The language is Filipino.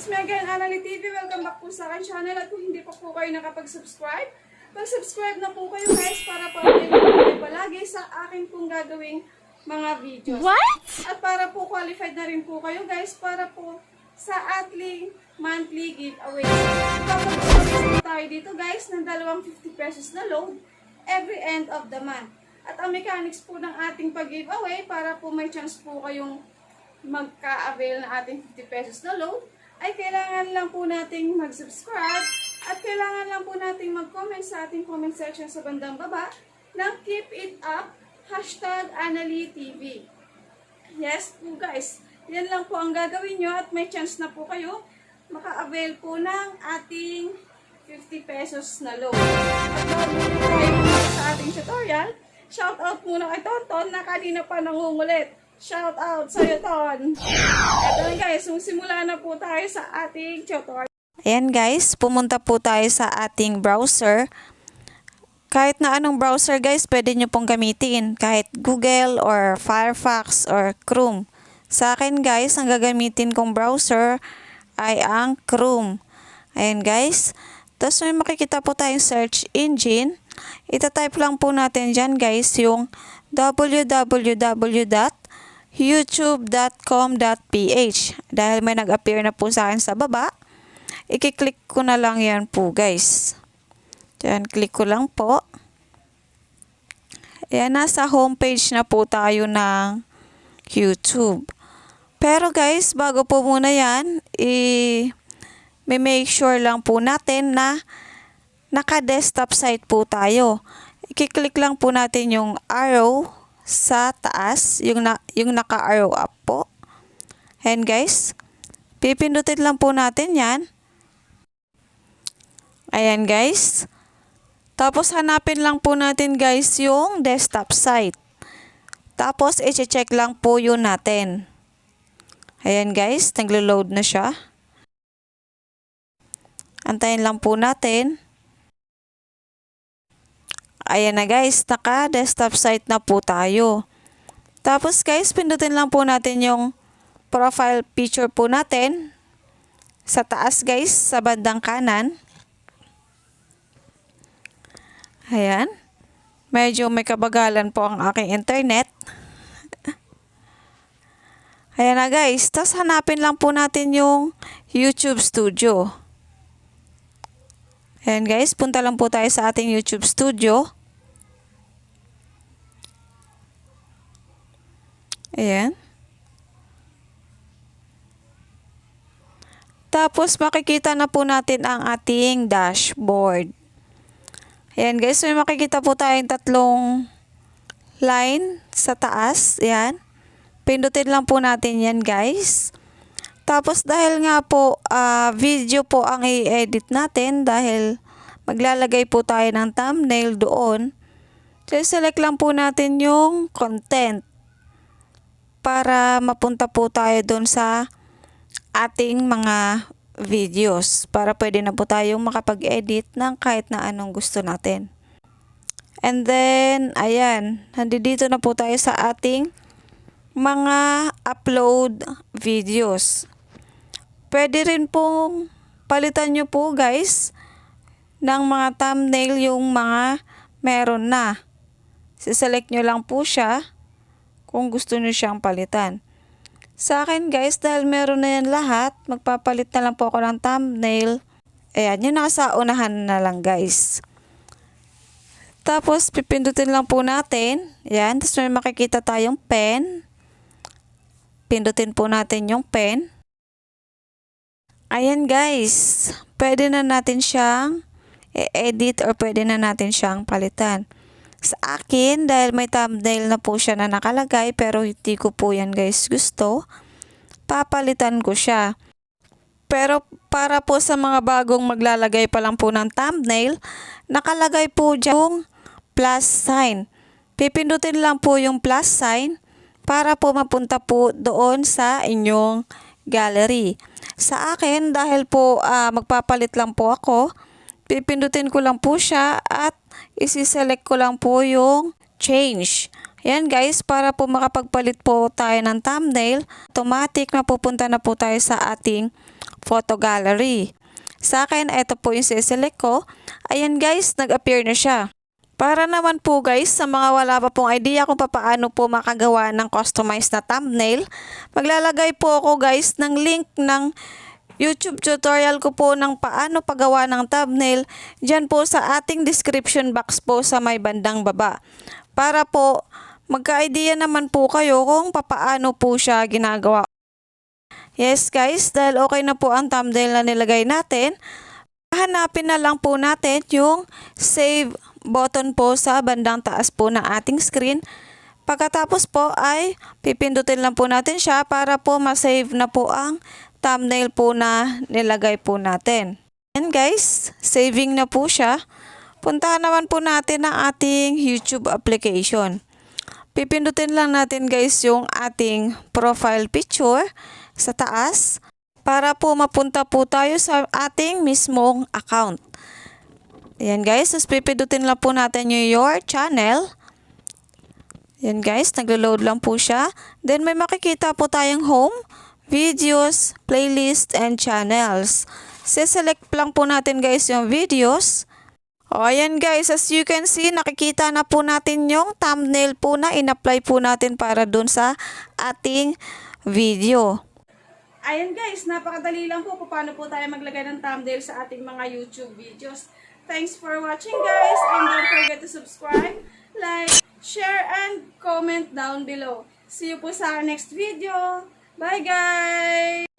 is Mega and Annalie TV. Welcome back po sa akin channel. At kung hindi pa po kayo nakapag-subscribe, mag-subscribe na po kayo guys para pa-update po kayo palagi sa akin pong gagawing mga videos. What? At para po qualified na rin po kayo guys para po sa ating monthly giveaway. Kapag tayo dito guys ng dalawang 50 pesos na load every end of the month. At ang mechanics po ng ating pag-giveaway para po may chance po kayong magka-avail na ating 50 pesos na load ay kailangan lang po nating mag-subscribe at kailangan lang po nating mag-comment sa ating comment section sa bandang baba ng Keep It Up #AnnalieTV. Yes po guys, yan lang po ang gagawin nyo at may chance na po kayo maka-avail po ng ating 50 pesos na load. At bago tayo muna sa ating tutorial, shout out muna kay Tonton na kanina pa nangungulit. Shout out sa'yo, Ton! Ito na guys, simula na po tayo sa ating tutorial. Ayan guys, pumunta po tayo sa ating browser. Kahit na anong browser guys, pwede nyo pong gamitin. Kahit Google or Firefox or Chrome. Sa akin guys, ang gagamitin kong browser ay ang Chrome. Ayan guys. Tapos may makikita po tayong search engine. Itatype lang po natin dyan guys yung www.youtube.com.ph. Dahil may nag-appear na po sa akin sa baba, i-click ko na lang yan po guys. Yan, click ko lang po. Ayan, nasa homepage na po tayo ng YouTube. Pero guys, bago po muna yan, may make sure lang po natin na naka-desktop site po tayo. I-click lang po natin yung arrow sa taas, yung naka-arrow up po. Ayan guys, pipindutin lang po natin yan. Ayan guys. Tapos hanapin lang po natin guys yung desktop site. Tapos i-check lang po yun natin. Ayan guys, naglo-load na siya. Antayin lang po natin. Ayan na guys, naka-desktop site na po tayo. Tapos guys, pindutin lang po natin yung profile picture po natin. Sa taas guys, sa bandang kanan. Ayan. Medyo may kabagalan po ang aking internet. Ayan na guys. Tapos hanapin lang po natin yung YouTube Studio. Ayan guys. Punta lang po tayo sa ating YouTube Studio. Ayan. Tapos makikita na po natin ang ating dashboard. Ayan guys, may makikita po tayong tatlong line sa taas. Ayan. Pindutin lang po natin yan guys. Tapos dahil nga po video po ang i-edit natin dahil maglalagay po tayo ng thumbnail doon. So select lang po natin yung content para mapunta po tayo doon sa ating mga videos para pwede na po tayong makapag-edit ng kahit na anong gusto natin. And then, ayan, nandito na po tayo sa ating mga upload videos. Pwede rin pong palitan nyo po guys ng mga thumbnail yung mga meron na. Siselect nyo lang po siya kung gusto nyo siyang palitan. Sa akin guys, dahil meron na yan lahat, magpapalit na lang po ako ng thumbnail. Ayan, yun nasa unahan na lang guys. Tapos, pipindutin lang po natin. Ayan, tapos may makikita tayong pen. Pindutin po natin yung pen. Ayan guys, pwede na natin siyang i-edit or pwede na natin siyang palitan. Sa akin, dahil may thumbnail na po siya na nakalagay pero hindi ko po yan guys gusto, papalitan ko siya. Pero para po sa mga bagong maglalagay pa lang po ng thumbnail, nakalagay po dyan yung plus sign. Pipindutin lang po yung plus sign para po mapunta po doon sa inyong gallery. Sa akin, dahil po magpapalit lang po ako, pipindutin ko lang po siya at isi-select ko lang po yung change. Yan guys, para po makapagpalit po tayo ng thumbnail, automatic na pupunta na po tayo sa ating photo gallery. Sa akin, ito po yung siselect ko. Ayan guys, nag-appear na siya. Para naman po guys, sa mga wala pa pong idea kung paano po makagawa ng customized na thumbnail, maglalagay po ako guys ng link ng YouTube tutorial ko po ng paano paggawa ng thumbnail dyan po sa ating description box po sa may bandang baba. Para po magka-idea naman po kayo kung paano po siya ginagawa. Yes guys, dahil okay na po ang thumbnail na nilagay natin, hanapin na lang po natin yung save button po sa bandang taas po ng ating screen. Pagkatapos po ay pipindutin lang po natin siya para po ma-save na po ang thumbnail po na nilagay po natin. And guys, saving na po siya. Puntahan naman po natin ang ating YouTube application. Pipindutin lang natin guys yung ating profile picture sa taas para po mapunta po tayo sa ating mismong account. Ayan guys, tapos pipindutin lang po natin yung your channel. Ayan guys, naglo-load lang po siya. Then may makikita po tayong home, videos, playlist, and channels. Select lang po natin guys yung videos. O ayan guys, as you can see, nakikita na po natin yung thumbnail po na in-apply po natin para dun sa ating video. Ayan guys, napakadali lang po paano po tayo maglagay ng thumbnail sa ating mga YouTube videos. Thanks for watching guys, and don't forget to subscribe, like, share, and comment down below. See you po sa next video. Bye guys!